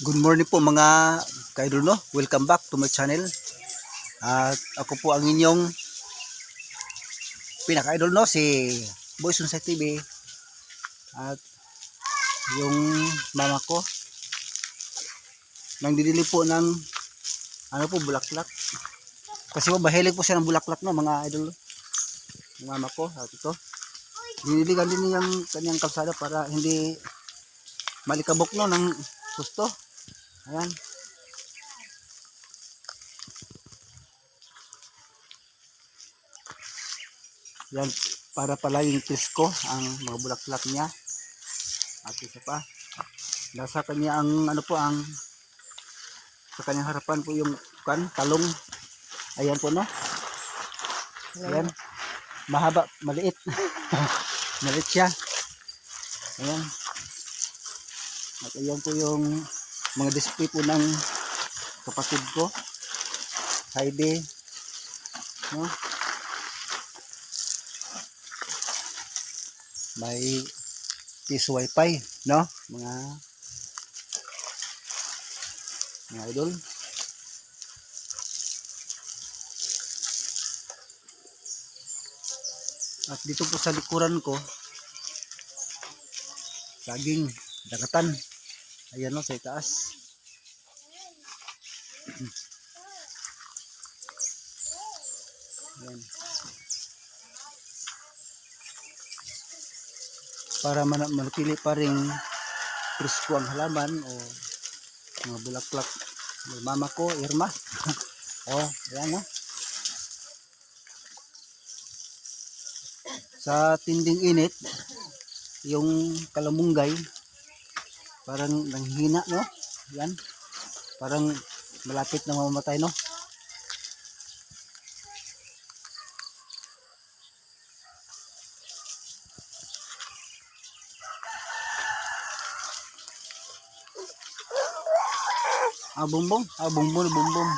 Good morning po mga ka-idol, no? Welcome back to my channel. At ako po ang inyong pinaka-idol, no? Si Boy Sunsay TV. At yung mama ko nang didili po ng bulaklak. Kasi mahilig po siya ng bulaklak, no, mga idol. Yung mama ko, at ito. Diniligan din niyang kanyang kalsada para hindi malikabok, no, ng gusto. Ayan. Yan, para pala yung presko ang mga bulaklak niya. At isa pa, nasa kanya ang sa kanyang harapan po yung talong. Ayan po, no. Ayan. Mahaba, maliit. Maliit siya. Ayan. At ayan po yung mga display po ng kapatid ko, Heidi, no. May piso wifi, no, mga idol. At dito po sa likuran ko, saging dagatan. Ayan, no, sa itaas. Ayan. Para manatili pa rin presko ang halaman o mga bulaklak ng mama ko, Irma. Oh, ayan, no. Sa tinding init, yung kalamunggay parang nanghina, no. Yan, parang malapit na mamamatay, no. Bumbong, bumbong.